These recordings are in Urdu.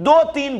2-3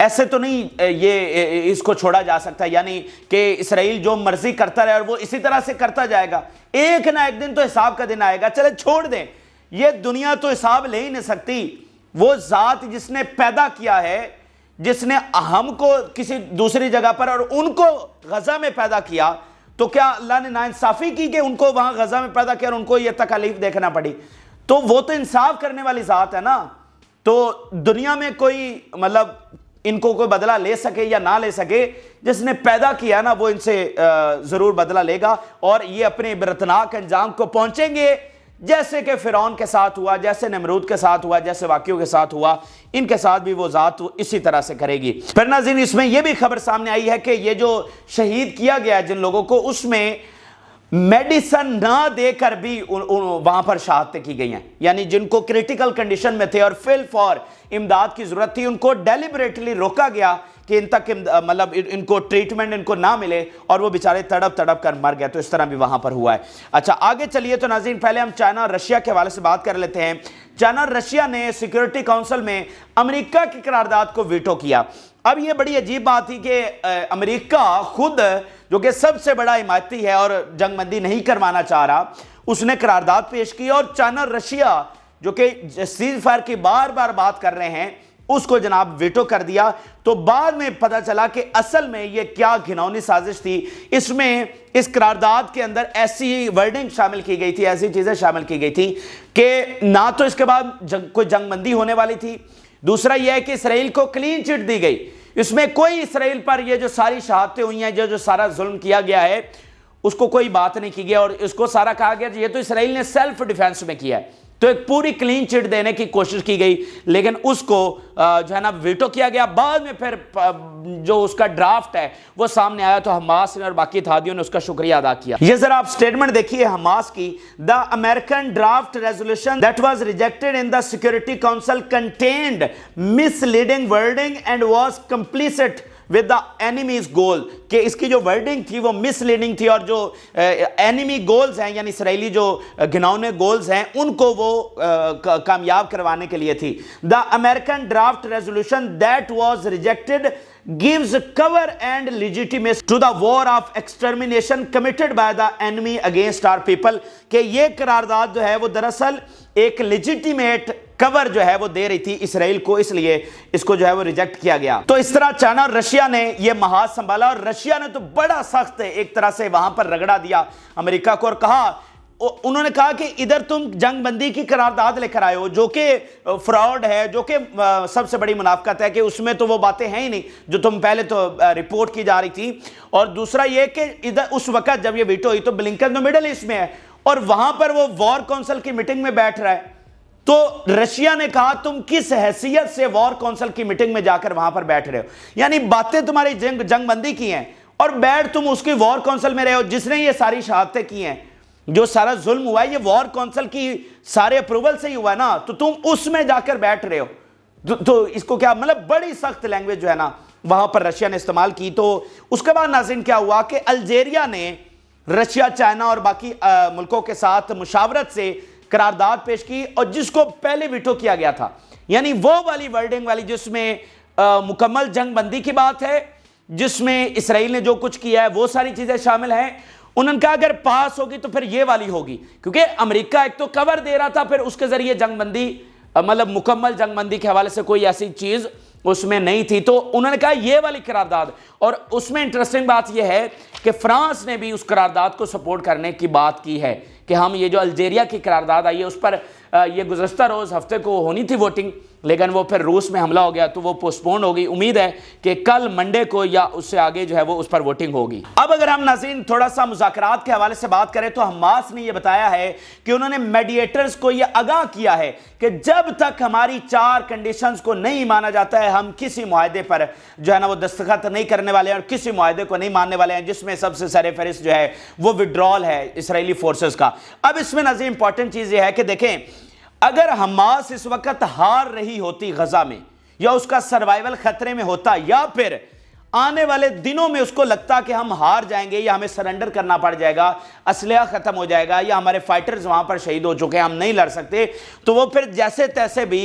ایسے تو نہیں یہ اس کو چھوڑا جا سکتا، یعنی کہ اسرائیل جو مرضی کرتا رہے اور وہ اسی طرح سے کرتا جائے گا، ایک نہ ایک دن تو حساب کا دن آئے گا۔ چلے چھوڑ دیں، یہ دنیا تو حساب لے ہی نہیں سکتی، وہ ذات جس نے پیدا کیا ہے، جس نے ہم کو کسی دوسری جگہ پر اور ان کو غزہ میں پیدا کیا، تو کیا اللہ نے ناانصافی کی کہ ان کو وہاں غزہ میں پیدا کیا اور ان کو یہ تکالیف دیکھنا پڑی؟ تو وہ تو انصاف کرنے والی ذات ہے نا۔ تو دنیا میں کوئی مطلب ان کو کوئی بدلہ لے سکے یا نہ لے سکے، جس نے پیدا کیا نا وہ ان سے ضرور بدلہ لے گا، اور یہ اپنے عبرتناک انجام کو پہنچیں گے، جیسے کہ فرعون کے ساتھ ہوا، جیسے نمرود کے ساتھ ہوا، جیسے واقعوں کے ساتھ ہوا، ان کے ساتھ بھی وہ ذات اسی طرح سے کرے گی۔ پھر ناظرین اس میں یہ بھی خبر سامنے آئی ہے کہ یہ جو شہید کیا گیا جن لوگوں کو، اس میں میڈیسن نہ دے کر بھی وہاں پر شہادتیں کی گئی ہیں، یعنی جن کو کریٹیکل کنڈیشن میں تھے اور فل فور امداد کی ضرورت تھی، ان کو ڈیلیبریٹلی روکا گیا کہ ان تک مطلب ان کو ٹریٹمنٹ ان کو نہ ملے، اور وہ بیچارے تڑپ تڑپ کر مر گئے۔ تو اس طرح بھی وہاں پر ہوا ہے۔ اچھا آگے چلیے تو ناظرین پہلے ہم چائنا اور رشیا کے حوالے سے بات کر لیتے ہیں۔ چائنا اور رشیا نے سیکیورٹی کونسل میں امریکہ کی قرارداد کو ویٹو کیا۔ اب یہ بڑی عجیب بات تھی کہ امریکہ خود جو کہ سب سے بڑا حمایتی ہے اور جنگ بندی نہیں کروانا چاہ رہا، اس نے قرارداد پیش کی، اور چائنا اور رشیا جو کہ سیز فائر کی بار بار بات کر رہے ہیں اس کو جناب ویٹو کر دیا۔ تو بعد میں پتہ چلا کہ اصل میں یہ کیا گھناؤنی سازش تھی۔ اس میں اس قرارداد کے اندر ایسی ورڈنگ شامل کی گئی تھی، ایسی چیزیں شامل کی گئی تھی کہ نہ تو اس کے بعد کوئی جنگ بندی ہونے والی تھی، دوسرا یہ ہے کہ اسرائیل کو کلین چٹ دی گئی، اس میں کوئی اسرائیل پر یہ جو ساری شہادتیں ہوئی ہیں، جو سارا ظلم کیا گیا ہے، اس کو کوئی بات نہیں کی گئی، اور اس کو سارا کہا گیا یہ تو اسرائیل نے سیلف ڈیفینس میں کیا ہے۔ تو ایک پوری کلین چٹ دینے کی کوشش کی گئی، لیکن اس کو جو ہے نا ویٹو کیا گیا۔ بعد میں پھر جو اس کا ڈرافٹ ہے وہ سامنے آیا تو حماس نے اور باقی اتحادیوں نے اس کا شکریہ ادا کیا۔ یہ ذرا آپ سٹیٹمنٹ دیکھیے حماس کی، "The American draft resolution that was rejected in the Security Council contained misleading wording and was complicit with the enemy's goal"، کہ اس کی جو ورڈنگ تھی وہ مس لیڈنگ تھی، اور جو اینیمی گولز ہیں یعنی اسرائیلی جو گھناؤنے گولز ہیں ان کو وہ کامیاب کروانے کے لیے تھی۔ "The American draft resolution that was rejected gives cover and legitimacy to the war of extermination committed by the enemy against our people"، کہ یہ قرارداد جو ہے وہ دراصل ایک لیجیٹیمیٹ کور جو ہے وہ دے رہی تھی اسرائیل کو، اس لیے اس کو جو ہے وہ ریجیکٹ کیا گیا۔ تو اس طرح چائنا اور رشیا نے یہ محاذ سنبھالا، اور رشیا نے تو بڑا سخت ایک طرح سے وہاں پر رگڑا دیا امریکہ کو، اور کہا، انہوں نے کہا کہ ادھر تم جنگ بندی کی قرارداد لے کر آئے ہو جو کہ فراڈ ہے، جو کہ سب سے بڑی منافقت ہے، کہ اس میں تو وہ باتیں ہیں ہی نہیں جو تم پہلے تو رپورٹ کی جا رہی تھی، اور دوسرا یہ کہ ادھر اس وقت جب یہ ویٹو ہوئی تو بلنکن تو مڈل ایسٹ میں ہے، اور وہاں پر وہ وار کونسل کی میٹنگ میں بیٹھ رہا ہے۔ تو رشیا نے کہا تم کس حیثیت سے وار کونسل کی میٹنگ میں جا کر وہاں پر بیٹھ رہے ہو، یعنی باتیں تمہاری جنگ بندی کی ہیں اور بیٹھ تم اس کی وار کونسل میں رہے ہو، جس نے یہ ساری شہادتیں کی ہیں، جو سارا ظلم ہوا ہے یہ وار کونسل کی سارے اپروول سے ہی ہوا ہے نا، تو تم اس میں جا کر بیٹھ رہے ہو۔ تو اس کو کیا مطلب بڑی سخت لینگویج جو ہے نا وہاں پر رشیا نے استعمال کی۔ تو اس کے بعد ناظرین کیا ہوا کہ الجیریا نے رشیا، چائنا اور باقی ملکوں کے ساتھ مشاورت سے قرارداد پیش کی، اور جس کو پہلے ویٹو کیا گیا تھا، یعنی وہ والی ورڈنگ والی جس میں مکمل جنگ بندی کی بات ہے، جس میں اسرائیل نے جو کچھ کیا ہے وہ ساری چیزیں شامل ہیں۔ انہوں نے کہا اگر پاس ہوگی تو پھر یہ والی ہوگی، کیونکہ امریکہ ایک تو کور دے رہا تھا، پھر اس کے ذریعے جنگ بندی مطلب مکمل جنگ بندی کے حوالے سے کوئی ایسی چیز اس میں نہیں تھی، تو انہوں نے کہا یہ والی قرارداد۔ اور اس میں انٹرسٹنگ بات یہ ہے کہ فرانس نے بھی اس قرارداد کو سپورٹ کرنے کی بات کی ہے کہ ہم یہ جو الجیریا کی قرارداد آئی ہے اس پر یہ گزشتہ روز ہفتے کو ہونی تھی ووٹنگ، لیکن وہ پھر روس میں حملہ ہو گیا تو وہ پوسٹ پون ہو گئی۔ امید ہے کہ کل منڈے کو یا اس سے آگے جو ہے وہ اس پر ووٹنگ ہوگی۔ اب اگر ہم ناظرین تھوڑا سا مذاکرات کے حوالے سے بات کریں تو حماس نے یہ بتایا ہے کہ انہوں نے میڈیٹرز کو یہ آگاہ کیا ہے کہ جب تک ہماری 4 کنڈیشنز کو نہیں مانا جاتا ہے ہم کسی معاہدے پر جو ہے نا وہ دستخط نہیں کرنے والے ہیں، اور کسی معاہدے کو نہیں ماننے والے ہیں، جس میں سب سے سر فہرست جو ہے وہ وڈرال ہے اسرائیلی فورسز کا۔ اب اس میں ناظرین امپورٹنٹ چیز یہ ہے کہ دیکھیں اگر حماس اس وقت ہار رہی ہوتی غزہ میں، یا اس کا سروائیول خطرے میں ہوتا، یا پھر آنے والے دنوں میں اس کو لگتا کہ ہم ہار جائیں گے یا ہمیں سرنڈر کرنا پڑ جائے گا، اسلحہ ختم ہو جائے گا، یا ہمارے فائٹرز وہاں پر شہید ہو چکے ہیں ہم نہیں لڑ سکتے، تو وہ پھر جیسے تیسے بھی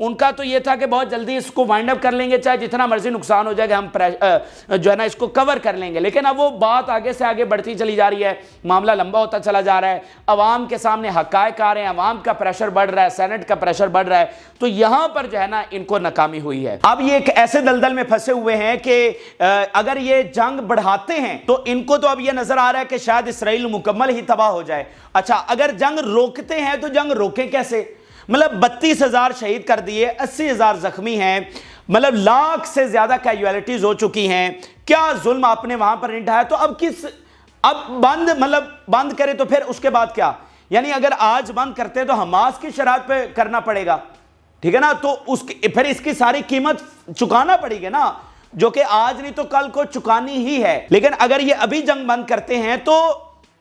ان کا تو یہ تھا کہ بہت جلدی اس کو وائنڈ اپ کر لیں گے، چاہے جتنا مرضی نقصان ہو جائے گا ہم جو ہے نا اس کو کور کر لیں گے. لیکن اب وہ بات آگے سے آگے بڑھتی چلی جا رہی ہے، معاملہ لمبا ہوتا چلا جا رہا ہے، عوام کے سامنے حقائق آ رہے ہیں، عوام کا پریشر بڑھ رہا ہے، سینٹ کا پریشر بڑھ رہا ہے. تو یہاں پر جو ہے نا ان کو ناکامی ہوئی ہے. اب یہ ایک ایسے دلدل میں پھنسے ہوئے ہیں کہ اگر یہ جنگ بڑھاتے ہیں تو ان کو تو اب یہ نظر آ رہا ہے کہ شاید اسرائیل مکمل ہی تباہ ہو جائے. اچھا اگر جنگ روکتے ہیں تو جنگ روکیں کیسے؟ مطلب 32,000 شہید کر دیے، 80,000 زخمی ہیں، مطلب لاکھ سے زیادہ کیجوالٹیز ہو چکی ہیں. کیا ظلم آپ نے وہاں پر نہیں ڈھایا؟ تو اب بند کرے تو پھر اس کے بعد کیا؟ یعنی اگر آج بند کرتے تو حماس کی شرائط پہ کرنا پڑے گا، ٹھیک ہے نا، تو پھر اس کی ساری قیمت چکانا پڑے گی نا، جو کہ آج نہیں تو کل کو چکانی ہی ہے. لیکن اگر یہ ابھی جنگ بند کرتے ہیں تو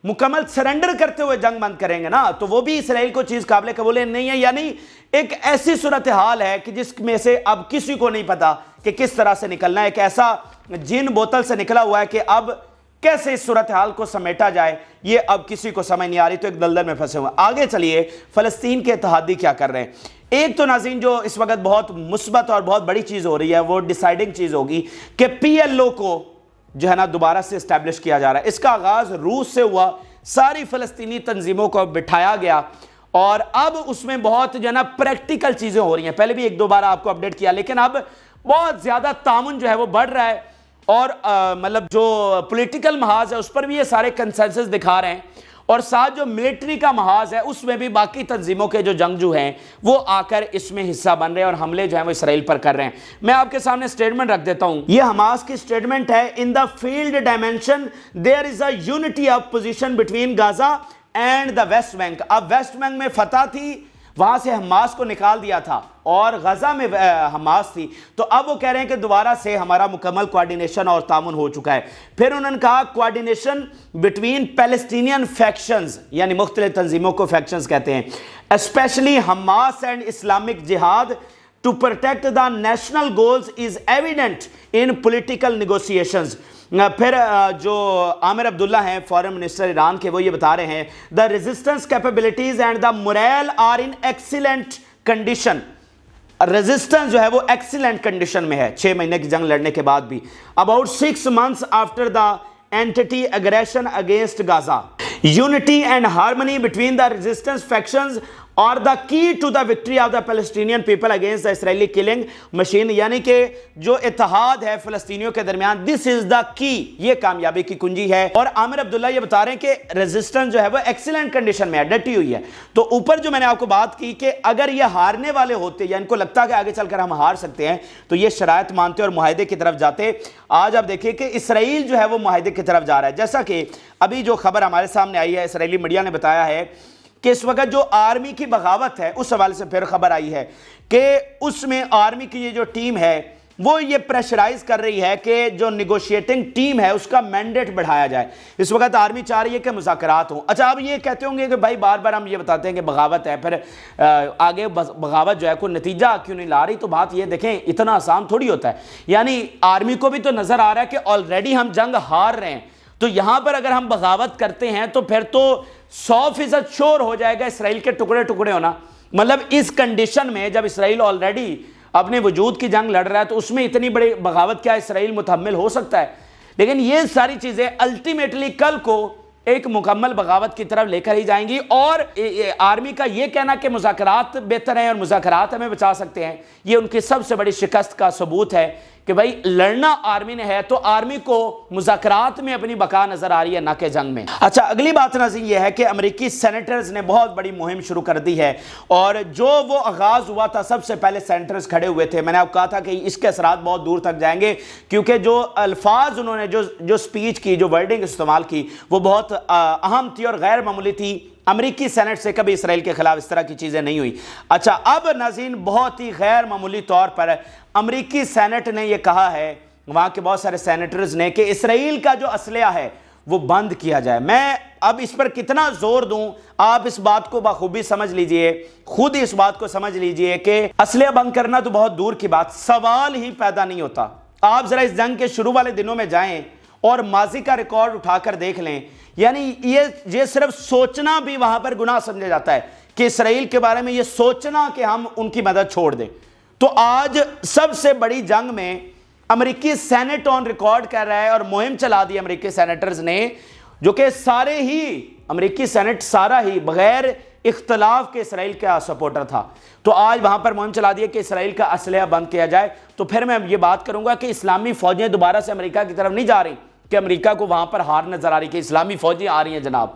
مکمل سرنڈر کرتے ہوئے جنگ بند کریں گے نا، تو وہ بھی اسرائیل کو چیز قابل قبول نہیں ہے. یعنی ایک ایسی صورتحال ہے کہ جس میں سے اب کسی کو نہیں پتا کہ کس طرح سے نکلنا ہے. ایک ایسا جن بوتل سے نکلا ہوا ہے کہ اب کیسے اس صورتحال کو سمیٹا جائے یہ اب کسی کو سمجھ نہیں آ رہی. تو ایک دلدل میں پھنسے ہوئے. آگے چلیے فلسطین کے اتحادی کیا کر رہے ہیں. ایک تو ناظرین جو اس وقت بہت مثبت اور بہت بڑی چیز ہو رہی ہے وہ ڈیسائیڈنگ چیز ہوگی کہ پی ایل او کو جو ہے نا دوبارہ سے اسٹیبلش کیا جا رہا ہے. اس کا آغاز روس سے ہوا، ساری فلسطینی تنظیموں کو بٹھایا گیا اور اب اس میں بہت جو ہے نا پریکٹیکل چیزیں ہو رہی ہیں. پہلے بھی ایک دو بار آپ کو اپڈیٹ کیا، لیکن اب بہت زیادہ تعاون جو ہے وہ بڑھ رہا ہے اور مطلب جو پولیٹیکل محاذ ہے اس پر بھی یہ سارے کنسنسس دکھا رہے ہیں اور ساتھ جو ملٹری کا محاذ ہے اس میں بھی باقی تنظیموں کے جو جنگجو ہیں وہ آ کر اس میں حصہ بن رہے ہیں اور حملے جو ہیں وہ اسرائیل پر کر رہے ہیں. میں آپ کے سامنے سٹیٹمنٹ رکھ دیتا ہوں. یہ حماس کی سٹیٹمنٹ ہے. In the field dimension there is a unity of position between Gaza and the West Bank. اب ویسٹ بینک میں فتح تھی، وہاں سے حماس کو نکال دیا تھا اور غزہ میں حماس تھی. تو اب وہ کہہ رہے ہیں کہ دوبارہ سے ہمارا مکمل کوارڈینیشن اور تعاون ہو چکا ہے. پھر انہوں نے کہا کوارڈینیشن بٹوین پیلسٹینین فیکشنز، یعنی مختلف تنظیموں کو فیکشنز کہتے ہیں، especially Hamas and Islamic Jihad to protect the national goals is evident in political negotiations. پھر جو عامر عبداللہ ہیں فورن منسٹر ایران کے، وہ یہ بتا رہے ہیں the resistance capabilities and the morale are in excellent condition. Resistance جو ہے وہ ایکسیلنٹ کنڈیشن میں ہے 6 مہینے کی جنگ لڑنے کے بعد بھی. About 6 months after the entity aggression against Gaza. Unity and harmony between the resistance factions are the key to the victory of the Palestinian people against the Israeli killing machine. یعنی کہ جو اتحاد ہے فلسطینیوں کے درمیان، this is the key، یہ کامیابی کی کنجی ہے. اور عامر عبداللہ یہ بتا رہے ہیں کہ ریزسٹنس جو ہے وہ ایکسیلنٹ کنڈیشن میں ہے، ڈٹی ہوئی ہے. تو اوپر جو میں نے آپ کو بات کی کہ اگر یہ ہارنے والے ہوتے یا ان کو لگتا کہ آگے چل کر ہم ہار سکتے ہیں تو یہ شرائط مانتے اور معاہدے کی طرف جاتے. آج آپ دیکھیں کہ اسرائیل جو ہے وہ معاہدے کی طرف جا رہا ہے. جیسا کہ ابھی جو خبر ہمارے سامنے آئی ہے، اسرائیلی میڈیا نے بتایا ہے کہ اس وقت جو آرمی کی بغاوت ہے اس حوالے سے پھر خبر آئی ہے کہ اس میں آرمی کی یہ جو ٹیم ہے وہ یہ پریشرائز کر رہی ہے کہ جو نیگوشیٹنگ ٹیم ہے اس کا مینڈیٹ بڑھایا جائے. اس وقت آرمی چاہ رہی ہے کہ مذاکرات ہوں. اچھا آپ یہ کہتے ہوں گے کہ بھائی بار بار ہم یہ بتاتے ہیں کہ بغاوت ہے، پھر آگے بغاوت جو ہے کوئی نتیجہ کیوں نہیں لا رہی؟ تو بات یہ دیکھیں اتنا آسان تھوڑی ہوتا ہے. یعنی آرمی کو بھی تو نظر آ رہا ہے کہ آلریڈی ہم جنگ ہار رہے ہیں، تو یہاں پر اگر ہم بغاوت کرتے ہیں تو پھر تو 100% شور ہو جائے گا اسرائیل کے ٹکڑے ٹکڑے ہونا. مطلب اس کنڈیشن میں جب اسرائیل آلریڈی اپنے وجود کی جنگ لڑ رہا ہے تو اس میں اتنی بڑی بغاوت کیا اسرائیل متحمل ہو سکتا ہے؟ لیکن یہ ساری چیزیں الٹیمیٹلی کل کو ایک مکمل بغاوت کی طرف لے کر ہی جائیں گی. اور آرمی کا یہ کہنا کہ مذاکرات بہتر ہیں اور مذاکرات ہمیں بچا سکتے ہیں، یہ ان کی سب سے بڑی شکست کا ثبوت ہے کہ بھائی لڑنا آرمی نے ہے تو آرمی کو مذاکرات میں اپنی بقا نظر آ رہی ہے نہ کہ جنگ میں. اچھا اگلی بات ناظرین یہ ہے کہ امریکی سینیٹرز نے بہت بڑی مہم شروع کر دی ہے اور جو وہ آغاز ہوا تھا سب سے پہلے سینیٹرز کھڑے ہوئے تھے. میں نے آپ کہا تھا کہ اس کے اثرات بہت دور تک جائیں گے کیونکہ جو الفاظ انہوں نے جو سپیچ کی، جو ورڈنگ استعمال کی وہ بہت اہم تھی اور غیر معمولی تھی. امریکی سینٹ سے کبھی اسرائیل کے خلاف اس طرح کی چیزیں نہیں ہوئی. اچھا اب ناظرین بہت ہی غیر معمولی طور پر امریکی سینٹ نے یہ کہا ہے، وہاں کے بہت سارے سینیٹرز نے، کہ اسرائیل کا جو اسلحہ ہے وہ بند کیا جائے. میں اب اس پر کتنا زور دوں آپ اس بات کو بخوبی سمجھ لیجئے، خود اس بات کو سمجھ لیجئے کہ اسلحہ بند کرنا تو بہت دور کی بات، سوال ہی پیدا نہیں ہوتا. آپ ذرا اس جنگ کے شروع والے دنوں میں جائیں اور ماضی کا ریکارڈ اٹھا کر دیکھ لیں. یعنی یہ صرف سوچنا بھی وہاں پر گناہ سمجھا جاتا ہے کہ اسرائیل کے بارے میں یہ سوچنا کہ ہم ان کی مدد چھوڑ دیں. تو آج سب سے بڑی جنگ میں امریکی سینٹ آن ریکارڈ کر رہا ہے اور مہم چلا دی امریکی سینیٹرز نے، جو کہ سارے ہی امریکی سینٹ سارا ہی بغیر اختلاف کے اسرائیل کا سپورٹر تھا، تو آج وہاں پر مہم چلا دی ہے کہ اسرائیل کا اسلحہ بند کیا جائے۔ تو پھر میں یہ بات کروں گا کہ اسلامی فوجیں دوبارہ سے امریکہ کی طرف نہیں جا رہی کہ امریکہ کو وہاں پر ہار نظر آ رہی کہ اسلامی فوجیں آ رہی ہیں جناب،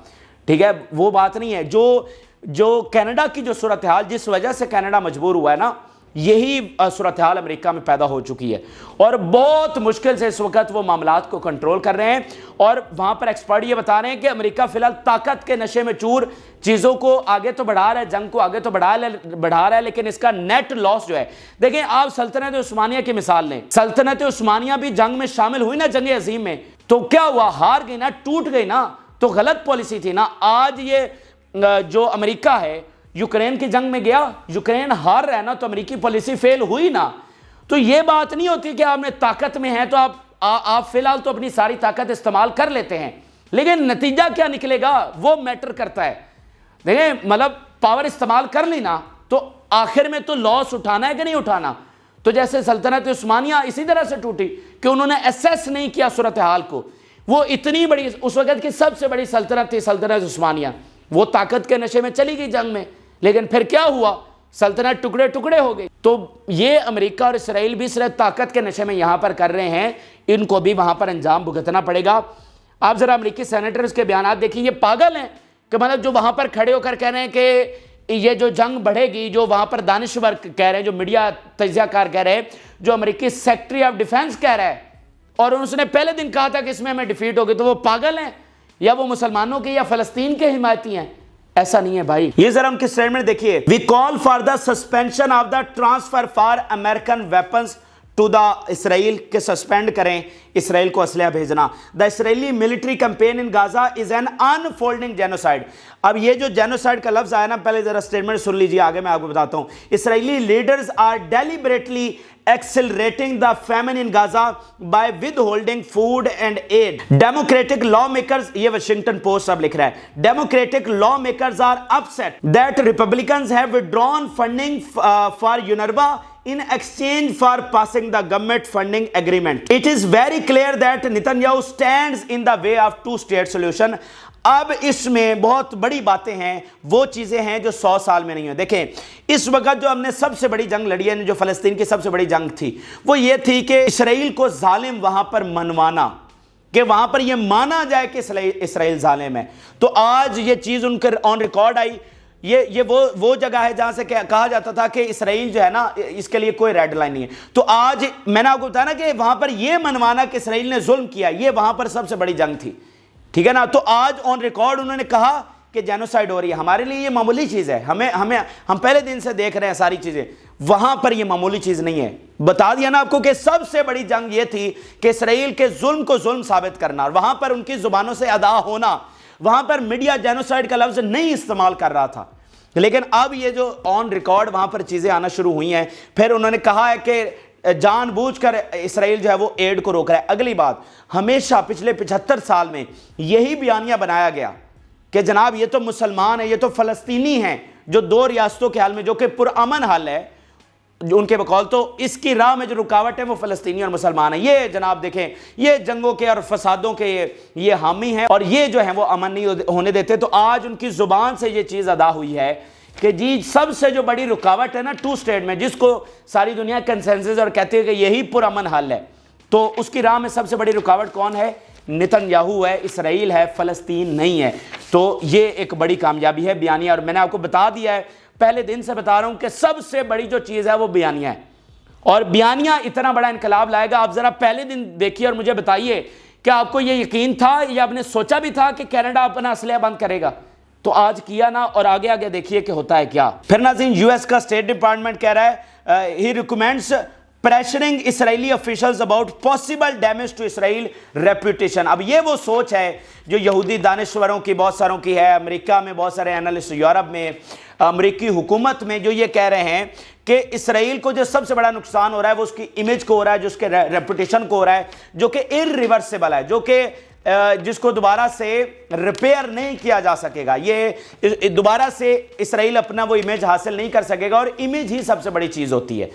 ٹھیک ہے، وہ بات نہیں ہے۔ جو کینیڈا کی جو صورتحال جس وجہ سے کینیڈا مجبور ہوا ہے نا، یہی صورتحال امریکہ میں پیدا ہو چکی ہے اور بہت مشکل سے اس وقت وہ معاملات کو کنٹرول کر رہے ہیں، اور وہاں پر ایکسپرٹ یہ بتا رہے ہیں کہ امریکہ فی الحال طاقت کے نشے میں چور چیزوں کو آگے تو بڑھا رہا ہے، جنگ کو آگے تو بڑھا رہا ہے، لیکن اس کا نیٹ لاس جو ہے، دیکھیں آپ سلطنت عثمانیہ کی مثال لیں، سلطنت عثمانیہ بھی جنگ میں شامل ہوئی نا، جنگ عظیم میں، تو کیا ہوا؟ ہار گئی نا، ٹوٹ گئی نا، تو غلط پالیسی تھی نا۔ آج یہ جو امریکہ ہے یوکرین کی جنگ میں گیا، یوکرین ہار رہا ہے نا، تو امریکی پالیسی فیل ہوئی نا۔ تو یہ بات نہیں ہوتی کہ آپ نے طاقت میں ہیں تو آپ فی الحال تو اپنی ساری طاقت استعمال کر لیتے ہیں، لیکن نتیجہ کیا نکلے گا وہ میٹر کرتا ہے۔ دیکھیں مطلب پاور استعمال کر لی نا، تو آخر میں تو لاس اٹھانا ہے کہ نہیں اٹھانا۔ تو جیسے سلطنت عثمانیہ اسی طرح سے ٹوٹی کہ انہوں نے ایسیس نہیں کیا صورتحال کو، وہ اتنی بڑی اس وقت کی سب سے بڑی سلطنت تھی سلطنت عثمانیہ، وہ طاقت کے نشے میں چلی گئی جنگ میں، لیکن پھر کیا ہوا؟ سلطنت ٹکڑے ٹکڑے ہو گئی۔ تو یہ امریکہ اور اسرائیل بھی صرف طاقت کے نشے میں یہاں پر کر رہے ہیں، ان کو بھی وہاں پر انجام بھگتنا پڑے گا۔ آپ ذرا امریکی سینیٹرز کے بیانات دیکھیں، یہ پاگل ہیں کہ مطلب جو وہاں پر کھڑے ہو کر کہہ رہے ہیں کہ یہ جو جنگ بڑھے گی، جو وہاں پر دانشور کہہ رہے ہیں، جو میڈیا تجزیہ کار کہہ رہے ہیں، جو امریکی سیکٹری آف ڈیفینس کہہ رہا ہے، اور اس نے پہلے دن کہا تھا کہ اس میں ہمیں ڈیفیٹ ہوگی، تو وہ پاگل ہیں یا وہ مسلمانوں کے یا فلسطین کے حمایتی ہیں؟ ایسا نہیں ہے بھائی۔ یہ ذرا ہم کی سٹیٹمنٹ دیکھیے، we call for the suspension of the transfer for American weapons to the Israel, کے سسپینڈ کریں اسرائیل کو اسلحہ بھیجنا۔ The Israeli military campaign in Gaza is an unfolding genocide. اب یہ جو جینوسائیڈ کا لفظ آیا نا، پہلے ذرا سٹیٹمنٹ سن لیجیے، آگے میں آپ کو بتاتا ہوں۔ Israeli leaders are deliberately accelerating the famine in Gaza by withholding food and aid. Democratic lawmakers, یہ واشنگٹن پوسٹ اب لکھ رہا ہے، Democratic lawmakers are upset that Republicans have withdrawn funding for UNRWA in exchange for passing the government funding agreement. It is very clear that Netanyahu stands in the way of two-state solution. اب اس میں بہت بڑی باتیں ہیں، وہ چیزیں ہیں جو 100 سال میں نہیں ہیں۔ دیکھیں اس وقت جو ہم نے سب سے بڑی جنگ لڑی ہے، جو فلسطین کی سب سے بڑی جنگ تھی، وہ یہ تھی کہ اسرائیل کو ظالم وہاں پر منوانا، کہ وہاں پر یہ مانا جائے کہ اسرائیل ظالم ہے۔ تو آج یہ چیز ان کے آن ریکارڈ آئی، یہ وہ جگہ ہے جہاں سے کہا جاتا تھا کہ اسرائیل جو ہے نا، اس کے لیے کوئی ریڈ لائن نہیں ہے۔ تو آج میں نے آپ کو بتایا نا کہ وہاں پر یہ منوانا کہ اسرائیل نے ظلم کیا، یہ وہاں پر سب سے بڑی جنگ تھی، ٹھیک ہے نا۔ تو آج آن ریکارڈ انہوں نے کہا کہ جینوسائیڈ ہو رہی ہے، ہمارے لیے یہ معمولی چیز ہے، ہم پہلے دن سے دیکھ رہے ہیں ساری چیزیں، وہاں پر یہ معمولی چیز نہیں ہے۔ بتا دیا نا آپ کو کہ سب سے بڑی جنگ یہ تھی کہ اسرائیل کے ظلم کو ظلم ثابت کرنا، اور وہاں پر ان کی زبانوں سے ادا ہونا، وہاں پر میڈیا جینوسائیڈ کا لفظ نہیں استعمال کر رہا تھا، لیکن اب یہ جو آن ریکارڈ وہاں پر چیزیں آنا شروع ہوئی ہیں، پھر انہوں نے کہا ہے کہ جان بوجھ کر اسرائیل جو ہے وہ ایڈ کو روک رہا ہے۔ اگلی بات، ہمیشہ پچھلے 75 سال میں یہی بیانیہ بنایا گیا کہ جناب یہ تو مسلمان ہیں، یہ تو فلسطینی ہیں، جو 2 ریاستوں کے حل میں، جو کہ پرامن حل ہے ان کے بقول، تو اس کی راہ میں جو رکاوٹ ہے وہ فلسطینی اور مسلمان ہیں۔ یہ جناب دیکھیں، یہ جنگوں کے اور فسادوں کے یہ حامی ہیں، اور یہ جو ہیں وہ امن نہیں ہونے دیتے۔ تو آج ان کی زبان سے یہ چیز ادا ہوئی ہے کہ جی سب سے جو بڑی رکاوٹ ہے نا 2 اسٹیٹ میں، جس کو ساری دنیا کنسنسس اور کہتے ہیں کہ یہی پرامن حل ہے، تو اس کی راہ میں سب سے بڑی رکاوٹ کون ہے؟ نتن یاہو ہے، اسرائیل ہے، فلسطین نہیں ہے۔ تو یہ ایک بڑی کامیابی ہے بیانیہ، اور میں نے آپ کو بتا دیا ہے، پہلے دن سے بتا رہا ہوں کہ سب سے بڑی جو چیز ہے وہ بیانیہ ہے، اور بیانیہ اتنا بڑا انقلاب لائے گا۔ آپ ذرا پہلے دن دیکھیے اور مجھے بتائیے کہ آپ کو یہ یقین تھا یا آپ نے سوچا بھی تھا کہ کینیڈا اپنا اسلحہ بند کرے گا؟ تو آج کیا نا، اور آگے آگے دیکھیے کہ ہوتا ہے کیا۔ پھر ناظرین، یو ایس کا اسٹیٹ ڈپارٹمنٹ کہہ رہا ہے he recommends pressuring Israeli officials about possible damage to Israel reputation. اب یہ وہ سوچ ہے جو یہودی دانشوروں کی بہت ساروں کی ہے، امریکہ میں بہت سارے انالسٹ، یورپ میں، امریکی حکومت میں، جو یہ کہہ رہے ہیں کہ اسرائیل کو جو سب سے بڑا نقصان ہو رہا ہے وہ اس کی امیج کو ہو رہا ہے، جو اس کے ریپوٹیشن کو ہو رہا ہے، جو کہ irreversible ہے، جو کہ جس کو دوبارہ سے ریپیئر نہیں کیا جا سکے گا۔ یہ دوبارہ سے اسرائیل اپنا وہ امیج حاصل نہیں کر سکے گا، اور امیج ہی سب سے بڑی چیز ہوتی ہے۔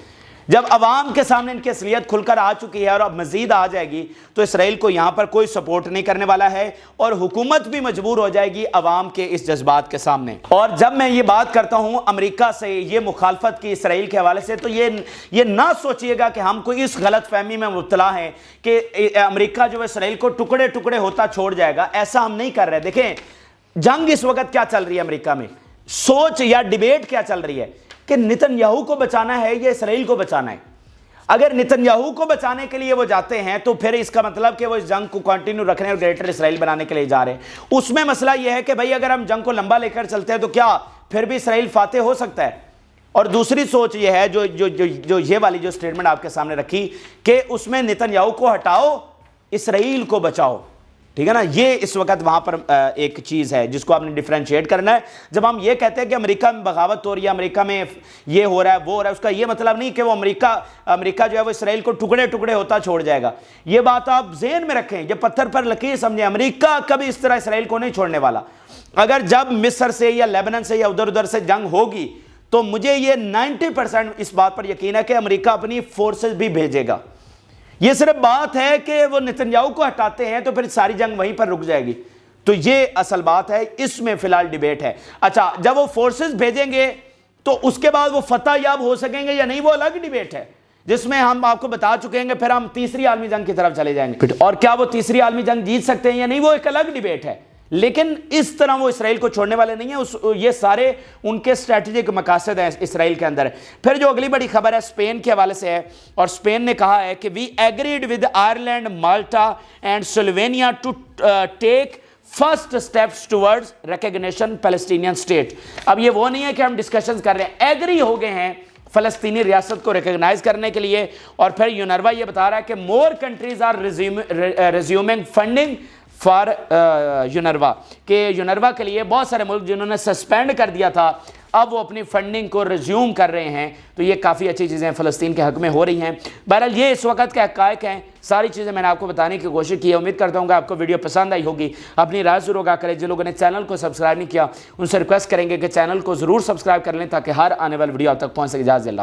جب عوام کے سامنے ان کی اصلیت کھل کر آ چکی ہے اور اب مزید آ جائے گی تو اسرائیل کو یہاں پر کوئی سپورٹ نہیں کرنے والا ہے اور حکومت بھی مجبور ہو جائے گی عوام کے اس جذبات کے سامنے۔ اور جب میں یہ بات کرتا ہوں امریکہ سے یہ مخالفت کی اسرائیل کے حوالے سے تو یہ نہ سوچئے گا کہ ہم کوئی اس غلط فہمی میں مبتلا ہیں کہ امریکہ جو اسرائیل کو ٹکڑے ٹکڑے ہوتا چھوڑ جائے گا، ایسا ہم نہیں کر رہے۔ دیکھیں جنگ اس وقت کیا چل رہی ہے امریکہ میں، سوچ یا ڈیبیٹ کیا چل رہی ہے کہ نتن یاہو کو بچانا ہے یا اسرائیل کو بچانا ہے۔ اگر نتن یاہو کو بچانے کے لیے وہ جاتے ہیں تو پھر اس کا مطلب کہ وہ اس جنگ کو کنٹینیو رکھنے اور گریٹر اسرائیل بنانے کے لیے جا رہے ہیں۔ اس میں مسئلہ یہ ہے کہ بھئی اگر ہم جنگ کو لمبا لے کر چلتے ہیں تو کیا پھر بھی اسرائیل فاتح ہو سکتا ہے؟ اور دوسری سوچ یہ ہے جو یہ والی جو سٹیٹمنٹ آپ کے سامنے رکھی کہ اس میں نتن یاہو کو ہٹاؤ اسرائیل کو بچاؤ، ٹھیک ہے نا، یہ اس وقت وہاں پر ایک چیز ہے جس کو آپ نے ڈیفرینشیٹ کرنا ہے۔ جب ہم یہ کہتے ہیں کہ امریکہ میں بغاوت ہو رہی ہے، امریکہ میں یہ ہو رہا ہے وہ ہو رہا ہے، اس کا یہ مطلب نہیں کہ وہ امریکہ جو ہے وہ اسرائیل کو ٹکڑے ٹکڑے ہوتا چھوڑ جائے گا۔ یہ بات آپ ذہن میں رکھیں، یہ پتھر پر لکیر سمجھیں، امریکہ کبھی اس طرح اسرائیل کو نہیں چھوڑنے والا۔ اگر جب مصر سے یا لیبنان سے یا ادھر سے جنگ ہوگی تو مجھے یہ 90% اس بات پر یقین ہے کہ امریکہ اپنی فورسز بھی بھیجے گا۔ یہ صرف بات ہے کہ وہ نتن یاہو کو ہٹاتے ہیں تو پھر ساری جنگ وہیں پر رک جائے گی، تو یہ اصل بات ہے، اس میں فی الحال ڈیبیٹ ہے۔ اچھا جب وہ فورسز بھیجیں گے تو اس کے بعد وہ فتح یاب ہو سکیں گے یا نہیں، وہ الگ ڈیبیٹ ہے جس میں ہم آپ کو بتا چکے ہیں کہ پھر ہم تیسری عالمی جنگ کی طرف چلے جائیں گے، اور کیا وہ تیسری عالمی جنگ جیت سکتے ہیں یا نہیں وہ ایک الگ ڈیبیٹ ہے۔ لیکن اس طرح وہ اسرائیل کو چھوڑنے والے نہیں ہیں، یہ سارے ان کے اسٹریٹجک مقاصد ہیں اسرائیل کے اندر۔ پھر جو اگلی بڑی خبر ہے اسپین کے حوالے سے ہے، اور اسپین نے کہا ہے کہ we agreed with Ireland, Malta and Slovenia to take first steps towards recognition Palestinian state. اب یہ وہ نہیں ہے کہ ہم ڈسکشنز کر رہے ہیں، ایگری ہو گئے ہیں فلسطینی ریاست کو ریکگنائز کرنے کے لیے۔ اور پھر یونروا یہ بتا رہا ہے کہ more countries are resuming funding for یونروا، کہ یونروا کے لیے بہت سارے ملک جنہوں نے سسپینڈ کر دیا تھا اب وہ اپنی فنڈنگ کو ریزیوم کر رہے ہیں، تو یہ کافی اچھی چیزیں فلسطین کے حق میں ہو رہی ہیں۔ بہرحال یہ اس وقت کے حقائق ہیں، ساری چیزیں میں نے آپ کو بتانے کی کوشش کی ہے۔ امید کرتا ہوں کہ آپ کو ویڈیو پسند آئی ہوگی، اپنی رائے ضرور آگاہ کریں۔ جن لوگوں نے چینل کو سبسکرائب نہیں کیا ان سے ریکویسٹ کریں گے کہ چینل کو ضرور سبسکرائب کر لیں تاکہ ہر آنے والی ویڈیو آپ تک پہنچ سکے۔ اجازت اللہ۔